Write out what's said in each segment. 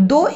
2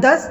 10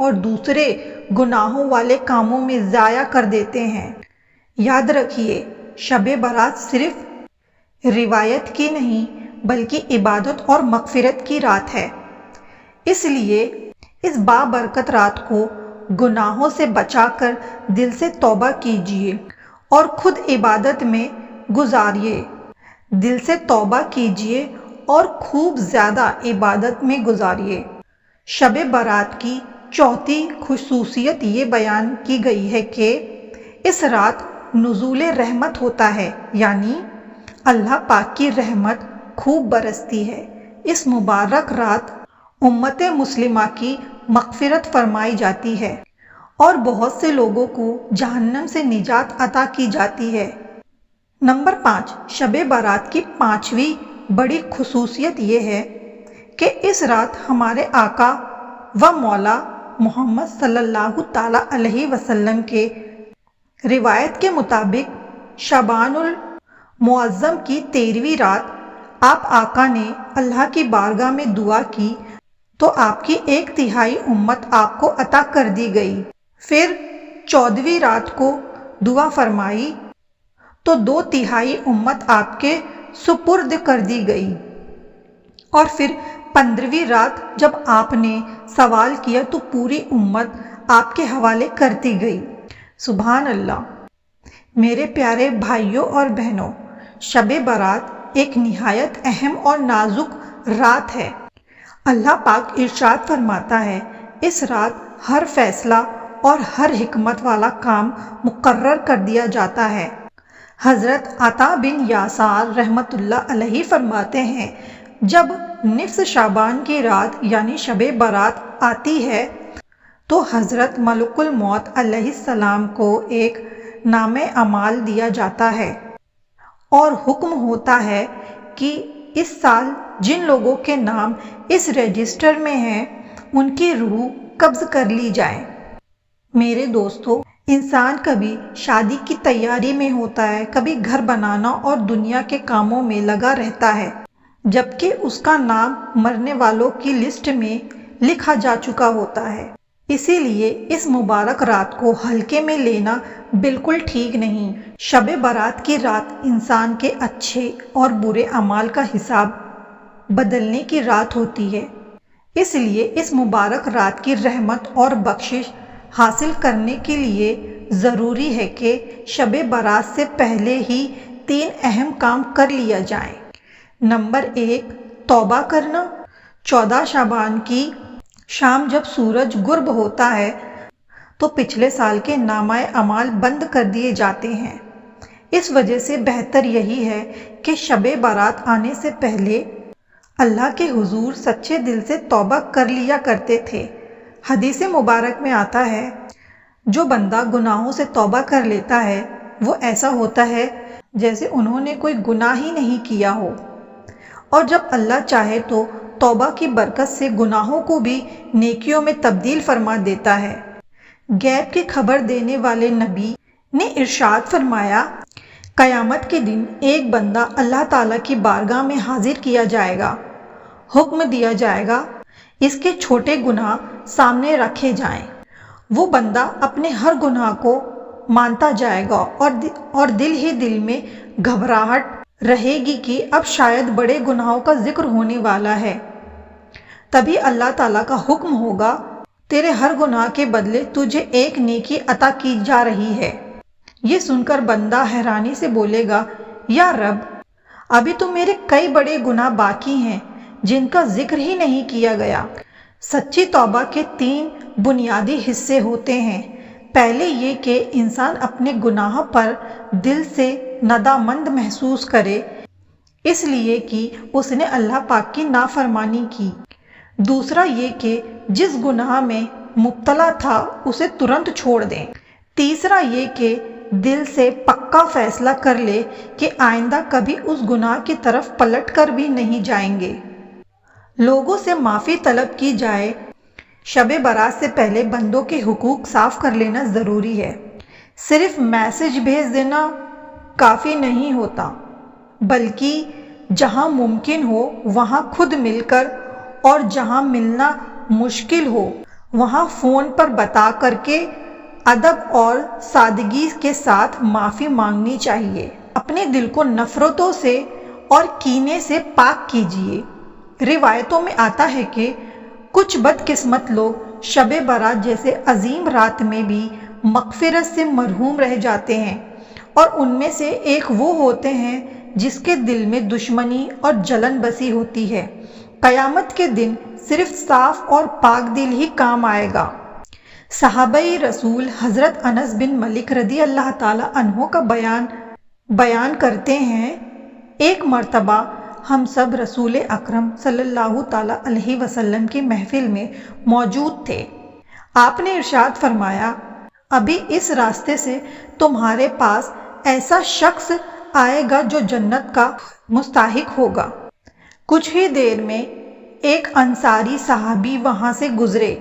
اور دوسرے گناہوں والے کاموں میں ضائع کر دیتے ہیں۔ یاد رکھیے، شب برات صرف روایت کی نہیں بلکہ عبادت اور مغفرت کی رات ہے۔ اس لیے اس بابرکت رات کو گناہوں سے بچا کر دل سے توبہ کیجیے اور خود عبادت میں گزاریے۔ دل سے توبہ کیجیے اور خوب زیادہ عبادت میں گزاریے۔ شب برات کی چوتھی خصوصیت یہ بیان کی گئی ہے کہ اس رات نزول رحمت ہوتا ہے، یعنی اللہ پاک کی رحمت خوب برستی ہے۔ اس مبارک رات امت مسلمہ کی مغفرت فرمائی جاتی ہے اور بہت سے لوگوں کو جہنم سے نجات عطا کی جاتی ہے۔ نمبر 5، شب برات کی پانچویں بڑی خصوصیت یہ ہے کہ اس رات ہمارے آقا و مولا محمد صلی اللہ تعالیٰ علیہ وسلم کے روایت کے مطابق شعبان المعظم کی 13ویں رات آپ آقا نے اللہ کی بارگاہ میں دعا کی تو آپ کی 1/3 امت آپ کو عطا کر دی گئی۔ پھر 14ویں رات کو دعا فرمائی تو 2/3 امت آپ کے سپرد کر دی گئی، اور پھر 15ویں رات جب آپ نے سوال کیا تو پوری امت آپ کے حوالے کر دی گئی۔ سبحان اللہ۔ میرے پیارے بھائیوں اور بہنوں، شب برات ایک نہایت اہم اور نازک رات ہے۔ اللہ پاک ارشاد فرماتا ہے، اس رات ہر فیصلہ اور ہر حکمت والا کام مقرر کر دیا جاتا ہے۔ حضرت عطا بن یاسار رحمۃ اللہ علیہ فرماتے ہیں، جب نصف شعبان کی رات یعنی شب برات آتی ہے تو حضرت ملک الموت علیہ السلام کو ایک نامہ اعمال دیا جاتا ہے اور حکم ہوتا ہے کہ اس سال جن لوگوں کے نام اس رجسٹر میں ہیں ان کی روح قبض کر لی جائے۔ میرے دوستو، انسان کبھی شادی کی تیاری میں ہوتا ہے، کبھی گھر بنانا اور دنیا کے کاموں میں لگا رہتا ہے، جبکہ اس کا نام مرنے والوں کی لسٹ میں لکھا جا چکا ہوتا ہے۔ اسی لیے اس مبارک رات کو ہلکے میں لینا بالکل ٹھیک نہیں۔ شب برات کی رات انسان کے اچھے اور برے اعمال کا حساب بدلنے کی رات ہوتی ہے۔ اس لیے اس مبارک رات کی رحمت اور بخشش حاصل کرنے کے لیے ضروری ہے کہ شب برات سے پہلے ہی 3 اہم کام کر لیا جائیں۔ نمبر 1، توبہ کرنا۔ 14 شعبان کی شام جب سورج غروب ہوتا ہے تو پچھلے سال کے نامہ اعمال بند کر دیے جاتے ہیں۔ اس وجہ سے بہتر یہی ہے کہ شب برات آنے سے پہلے اللہ کے حضور سچے دل سے توبہ کر لیا کرتے تھے۔ حدیث مبارک میں آتا ہے، جو بندہ گناہوں سے توبہ کر لیتا ہے وہ ایسا ہوتا ہے جیسے انہوں نے کوئی گناہ ہی نہیں کیا ہو، اور جب اللہ چاہے تو توبہ کی برکت سے گناہوں کو بھی نیکیوں میں تبدیل فرما دیتا ہے۔ غیب کی خبر دینے والے نبی نے ارشاد فرمایا، قیامت کے دن ایک بندہ اللہ تعالیٰ کی بارگاہ میں حاضر کیا جائے گا، حکم دیا جائے گا اس کے چھوٹے گناہ سامنے رکھے جائیں۔ وہ بندہ اپنے ہر گناہ کو مانتا جائے گا اور دل ہی دل میں گھبراہٹ رہے گی کہ اب شاید بڑے گناہوں کا ذکر ہونے والا ہے۔ تبھی اللہ تعالیٰ کا حکم ہوگا، تیرے ہر گناہ کے بدلے تجھے ایک نیکی عطا کی جا رہی ہے۔ یہ سن کر بندہ حیرانی سے بولے گا، یا رب، ابھی تو میرے کئی بڑے گناہ باقی ہیں جن کا ذکر ہی نہیں کیا گیا۔ سچی توبہ کے 3 بنیادی حصے ہوتے ہیں۔ پہلے یہ کہ انسان اپنے گناہ پر دل سے ندامت محسوس کرے، اس لیے کہ اس نے اللہ پاک کی نافرمانی کی۔ دوسرا یہ کہ جس گناہ میں مبتلا تھا اسے ترنت چھوڑ دیں۔ تیسرا یہ کہ دل سے پکا فیصلہ کر لے کہ آئندہ کبھی اس گناہ کی طرف پلٹ کر بھی نہیں جائیں گے۔ لوگوں سے معافی طلب کی جائے۔ شب برات سے پہلے بندوں کے حقوق صاف کر لینا ضروری ہے۔ صرف میسج بھیج دینا کافی نہیں ہوتا، بلکہ جہاں ممکن ہو وہاں خود مل کر، اور جہاں ملنا مشکل ہو وہاں فون پر بتا کر کے ادب اور سادگی کے ساتھ معافی مانگنی چاہیے۔ اپنے دل کو نفرتوں سے اور کینے سے پاک کیجیے۔ روایتوں میں آتا ہے کہ کچھ بدقسمت لوگ شب برات جیسے عظیم رات میں بھی مغفرت سے محروم رہ جاتے ہیں، اور ان میں سے ایک وہ ہوتے ہیں جس کے دل میں دشمنی اور جلن بسی ہوتی ہے۔ قیامت کے دن صرف صاف اور پاک دل ہی کام آئے گا۔ صحابہ رسول حضرت انس بن مالک رضی اللہ تعالی عنہ کا بیان کرتے ہیں، ایک مرتبہ ہم سب رسول اکرم صلی اللہ تعالی علیہ وسلم کی محفل میں موجود تھے۔ آپ نے ارشاد فرمایا، ابھی اس راستے سے تمہارے پاس ایسا شخص آئے گا جو جنت کا مستحق ہوگا۔ کچھ ہی دیر میں ایک انصاری صحابی وہاں سے گزرے۔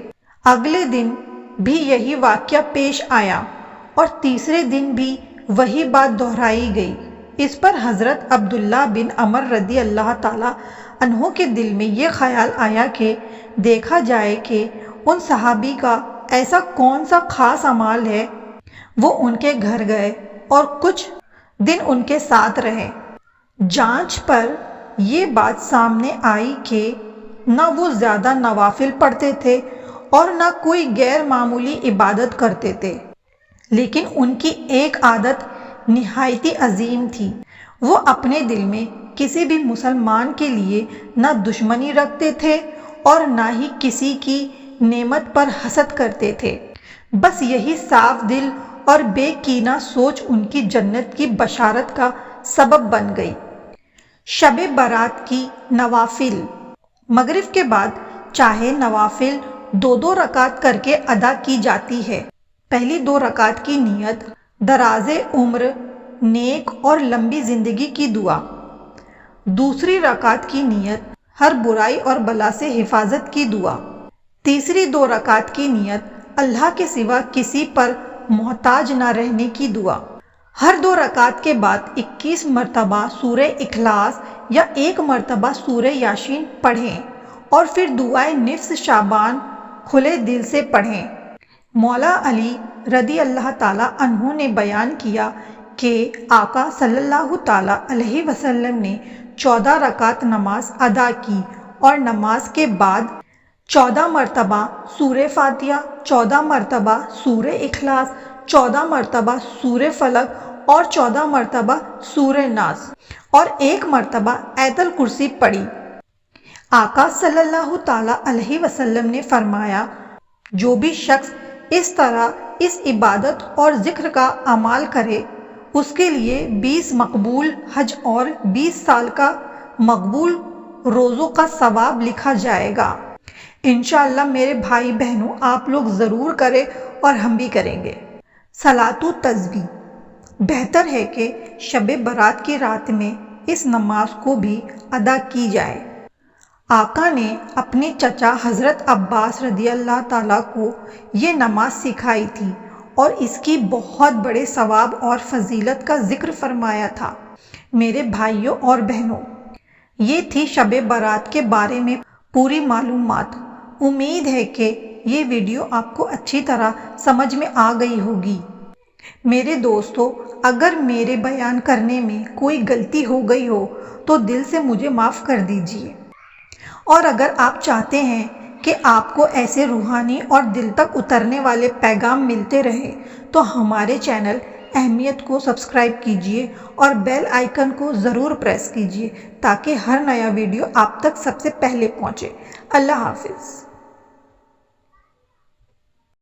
اگلے دن بھی یہی واقعہ پیش آیا اور تیسرے دن بھی وہی بات دہرائی گئی۔ اس پر حضرت عبداللہ بن عمر رضی اللہ تعالی عنہ کے دل میں یہ خیال آیا کہ دیکھا جائے کہ ان صحابی کا ایسا کون سا خاص اعمال ہے۔ وہ ان کے گھر گئے اور کچھ دن ان کے ساتھ رہے۔ جانچ پر یہ بات سامنے آئی کہ نہ وہ زیادہ نوافل پڑھتے تھے اور نہ کوئی غیر معمولی عبادت کرتے تھے، لیکن ان کی ایک عادت نہایتی عظیم تھی۔ وہ اپنے دل میں کسی بھی مسلمان کے لیے نہ دشمنی رکھتے تھے اور نہ ہی کسی کی نعمت پر حسد کرتے تھے۔ بس یہی صاف دل اور بے کینہ سوچ ان کی جنت کی بشارت کا سبب بن گئی۔ شب برات کی نوافل۔ مغرب کے بعد چاہے نوافل 2 رکعت کر کے ادا کی جاتی ہے۔ پہلی 2 رکعت کی نیت دراز عمر، نیک اور لمبی زندگی کی دعا۔ دوسری رکعت کی نیت ہر برائی اور بلا سے حفاظت کی دعا۔ تیسری 2 رکعت کی نیت اللہ کے سوا کسی پر محتاج نہ رہنے کی دعا۔ ہر 2 رکعت کے بعد 21 مرتبہ سورہ اخلاص یا 1 مرتبہ سورہ یاسین پڑھیں اور پھر دعائے نصف شعبان کھلے دل سے پڑھیں۔ مولا علی رضی اللہ تعالی عنہ نے بیان کیا کہ آقا صلی اللہ تعالی علیہ وسلم نے 14 رکعت نماز ادا کی اور نماز کے بعد 14 مرتبہ سورہ فاتحہ، 14 مرتبہ سورہ اخلاص، 14 مرتبہ سورہ فلق اور 14 مرتبہ سورہ ناس اور 1 مرتبہ آیت الکرسی پڑھی۔ آقا صلی اللہ تعالی علیہ وسلم نے فرمایا، جو بھی شخص اس طرح اس عبادت اور ذکر کا عمل کرے، اس کے لیے 20 مقبول حج اور 20 سال کا مقبول روزوں کا ثواب لکھا جائے گا۔ انشاءاللہ میرے بھائی بہنوں، آپ لوگ ضرور کریں اور ہم بھی کریں گے۔ صلاۃ و تسبیح۔ بہتر ہے کہ شب برات کی رات میں اس نماز کو بھی ادا کی جائے۔ آقا نے اپنے چچا حضرت عباس رضی اللہ تعالیٰ کو یہ نماز سکھائی تھی اور اس کی بہت بڑے ثواب اور فضیلت کا ذکر فرمایا تھا۔ میرے بھائیوں اور بہنوں، یہ تھی شب برات کے بارے میں پوری معلومات۔ امید ہے کہ یہ ویڈیو آپ کو اچھی طرح سمجھ میں آ گئی ہوگی۔ میرے دوستو، اگر میرے بیان کرنے میں کوئی غلطی ہو گئی ہو تو دل سے مجھے معاف کر دیجیے، اور اگر آپ چاہتے ہیں کہ آپ کو ایسے روحانی اور دل تک اترنے والے پیغام ملتے رہے تو ہمارے چینل اہمیت کو سبسکرائب کیجیے اور بیل آئیکن کو ضرور پریس کیجیے تاکہ ہر نیا ویڈیو آپ تک سب سے پہلے پہنچے۔ اللہ حافظ۔